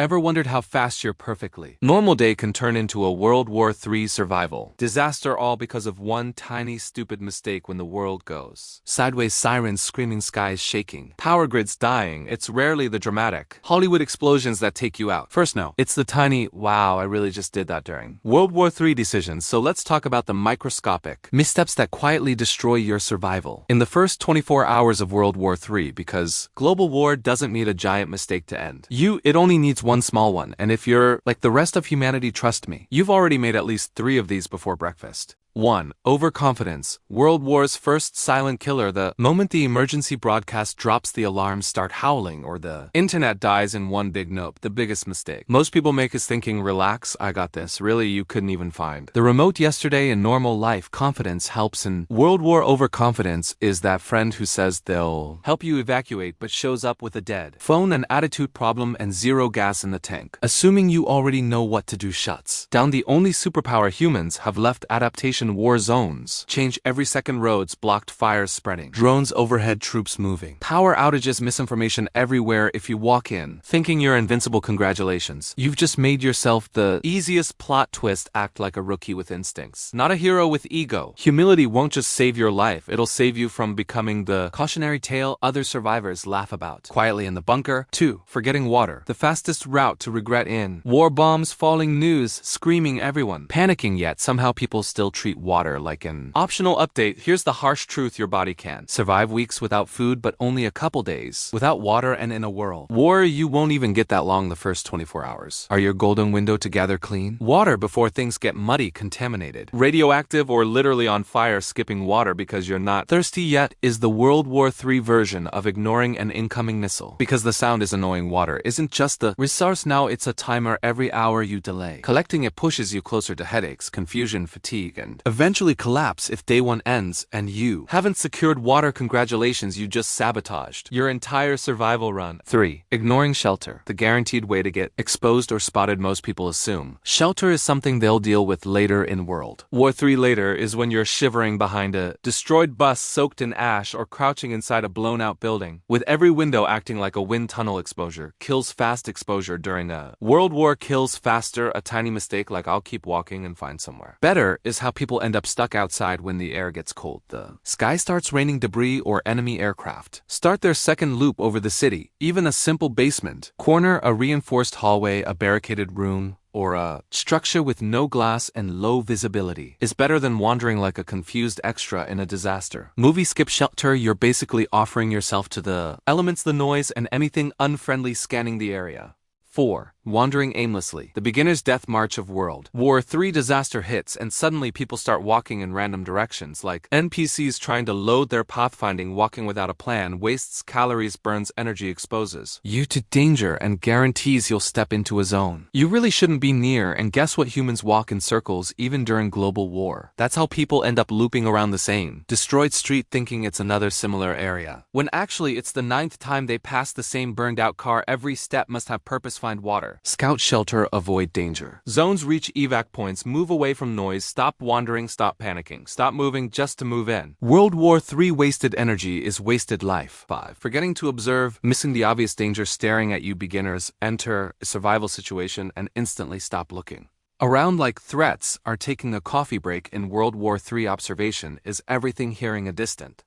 Ever wondered how fast your perfectly normal day can turn into a World War III survival disaster, all because of one tiny stupid mistake? When the world goes sideways, sirens screaming, skies shaking, power grids dying, it's rarely the dramatic Hollywood explosions that take you out. First, no, it's the tiny, wow, I really just did that during World War III decisions. So let's talk about the microscopic missteps that quietly destroy your survival in the first 24 hours of World War III, because global war doesn't need a giant mistake to end. It only needs one small one, and if you're like the rest of humanity, trust me, you've already made at least 3 of these before breakfast. 1. Overconfidence. World War's first silent killer. The moment the emergency broadcast drops, the alarms start howling, or the internet dies in one big nope. The biggest mistake most people make is thinking, relax, I got this. Really, you couldn't even find the remote yesterday. In normal life, confidence helps. In World War, overconfidence is that friend who says they'll help you evacuate but shows up with a dead phone, an attitude problem, and zero gas in the tank, assuming you already know what to do. Shuts down the only superpower humans have left: adaptation. War zones change every second, roads blocked, fires spreading, drones overhead, troops moving, power outages, misinformation everywhere. If you walk in thinking you're invincible, congratulations, you've just made yourself the easiest plot twist. Act like a rookie with instincts, not a hero with ego. Humility won't just save your life, it'll save you from becoming the cautionary tale other survivors laugh about quietly in the bunker. 2. Forgetting water. The fastest route to regret. In war, bombs falling, news screaming, everyone panicking, yet somehow people still treat water like an optional update. Here's the harsh truth: your body can survive weeks without food, but only a couple days without water. And in a world war, you won't even get that long. The first 24 hours are your golden window to gather clean water before things get muddy, contaminated, radioactive, or literally on fire. Skipping water because you're not thirsty yet is the World War III version of ignoring an incoming missile because the sound is annoying. Water isn't just the resource now, it's a timer. Every hour you delay collecting it pushes you closer to headaches, confusion, fatigue, and eventually collapse. If day 1 ends and you haven't secured water, congratulations, you just sabotaged your entire survival run. 3. Ignoring shelter. The guaranteed way to get exposed or spotted. Most people assume shelter is something they'll deal with later in World War III. Later is when you're shivering behind a destroyed bus, soaked in ash, or crouching inside a blown-out building with every window acting like a wind tunnel. Exposure kills fast. Exposure during a World War kills faster. A tiny mistake like I'll keep walking and find somewhere better is how people end up stuck outside when the air gets cold. The sky starts raining debris, or enemy aircraft start their second loop over the city. Even a simple basement corner, a reinforced hallway, a barricaded room, or a structure with no glass and low visibility is better than wandering like a confused extra in a disaster movie. Skip shelter. You're basically offering yourself to the elements, the noise, and anything unfriendly scanning the area. 4. Wandering aimlessly. The beginner's death march of World War III. Disaster hits, and suddenly people start walking in random directions, like NPCs trying to load their pathfinding. Walking without a plan wastes calories, burns energy, exposes you to danger, and guarantees you'll step into a zone you really shouldn't be near. And guess what? Humans walk in circles even during global war. That's how people end up looping around the same destroyed street, thinking it's another similar area, when actually it's the 9th time they pass the same burned out car. Every step must have purpose. Find water, scout shelter, avoid danger zones, reach evac points, move away from noise, stop wandering, stop panicking, stop moving just to move in. World War III. Wasted energy is wasted life. 5. Forgetting to observe. Missing the obvious danger staring at you. Beginners enter a survival situation and instantly stop looking around like threats are taking a coffee break. In World War III, observation is everything. Hearing a distant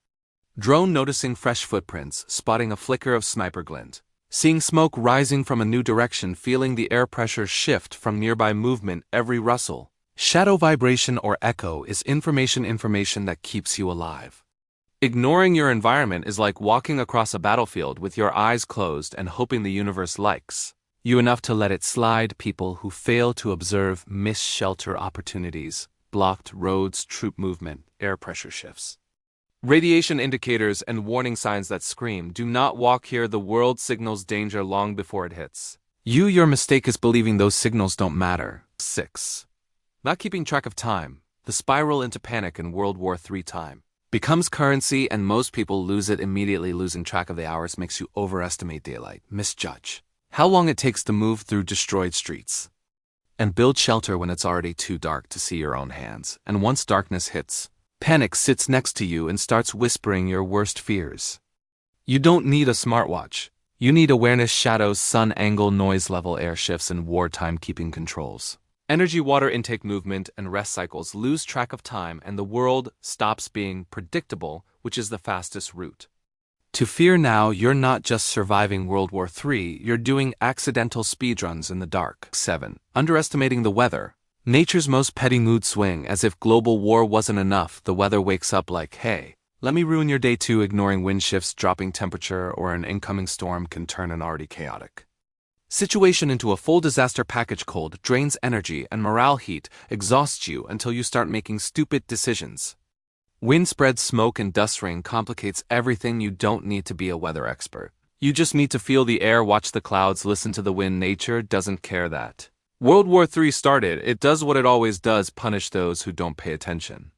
drone, noticing fresh footprints, spotting a flicker of sniper glint, seeing smoke rising from a new direction, feeling the air pressure shift from nearby movement. Every rustle, shadow, vibration, or echo is information that keeps you alive. Ignoring your environment is like walking across a battlefield with your eyes closed and hoping the universe likes you enough to let it slide. People who fail to observe miss shelter opportunities, blocked roads, troop movement, air pressure shifts, radiation indicators, and warning signs that scream, do not walk here. The world signals danger long before it hits you. Your mistake is believing those signals don't matter. 6. Not keeping track of time. The spiral into panic in World War III. Time becomes currency, and most people lose it immediately. Losing track of the hours makes you overestimate daylight, misjudge how long it takes to move through destroyed streets, and build shelter when it's already too dark to see your own hands. And once darkness hits, panic sits next to you and starts whispering your worst fears. You don't need a smartwatch. You need awareness, shadows, sun angle, noise level, air shifts, and wartime keeping controls. Energy, water intake, movement, and rest cycles lose track of time, and the world stops being predictable, which is the fastest route. To fear now, you're not just surviving World War III, you're doing accidental speedruns in the dark. 7. Underestimating the weather. Nature's most petty mood swing. As if global war wasn't enough, the weather wakes up like, hey, let me ruin your day too. Ignoring wind shifts, dropping temperature, or an incoming storm can turn an already chaotic situation into a full disaster package. Cold drains energy and morale, heat exhausts you until you start making stupid decisions. Wind spreads, smoke, and dust rain complicates everything. You don't need to be a weather expert. You just need to feel the air, watch the clouds, listen to the wind. Nature doesn't care that World War III started. It does what it always does: punish those who don't pay attention.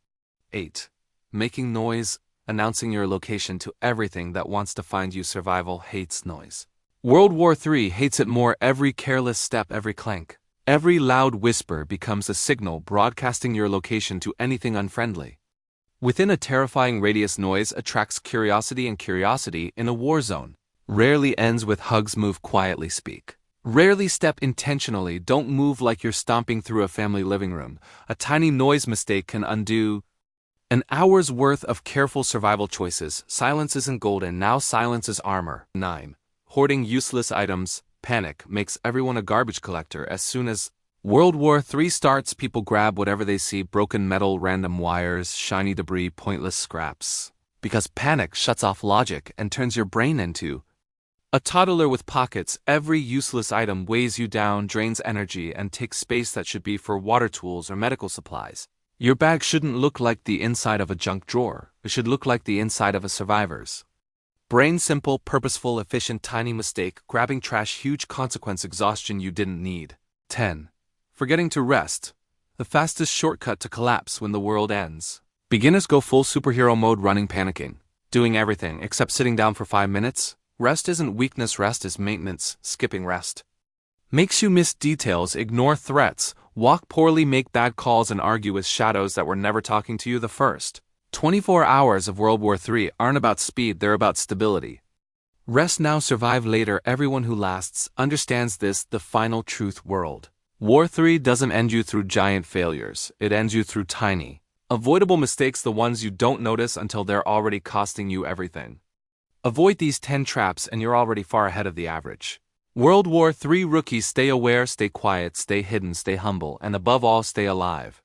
8. Making noise. Announcing your location to everything that wants to find you. Survival hates noise. World War III hates it more. Every careless step, every clank, every loud whisper becomes a signal broadcasting your location to anything unfriendly. Within a terrifying radius, noise attracts curiosity, and curiosity in a war zone rarely ends with hugs. Move quietly, speak rarely, step intentionally. Don't move like you're stomping through a family living room. A tiny noise mistake can undo an hour's worth of careful survival choices. Silence isn't golden, now silence is armor. 9. Hoarding useless items. Panic makes everyone a garbage collector. As soon as World War III starts, people grab whatever they see: broken metal, random wires, shiny debris, pointless scraps. Because panic shuts off logic and turns your brain into a toddler with pockets. Every useless item weighs you down, drains energy, and takes space that should be for water, tools, or medical supplies. Your bag shouldn't look like the inside of a junk drawer. It should look like the inside of a survivor's brain. Simple, purposeful, efficient. Tiny mistake, grabbing trash, huge consequence, exhaustion you didn't need. 10. Forgetting to rest. The fastest shortcut to collapse when the world ends. Beginners go full superhero mode, running, panicking, doing everything except sitting down for 5 minutes. Rest isn't weakness, rest is maintenance. Skipping rest makes you miss details, ignore threats, walk poorly, make bad calls, and argue with shadows that were never talking to you. The first 24 hours of World War III aren't about speed, they're about stability. Rest now, survive later. Everyone who lasts understands this, the final truth. World War III doesn't end you through giant failures, it ends you through tiny, avoidable mistakes, the ones you don't notice until they're already costing you everything. Avoid these 10 traps and you're already far ahead of the average World War III rookie. Stay aware, stay quiet, stay hidden, stay humble, and above all, stay alive.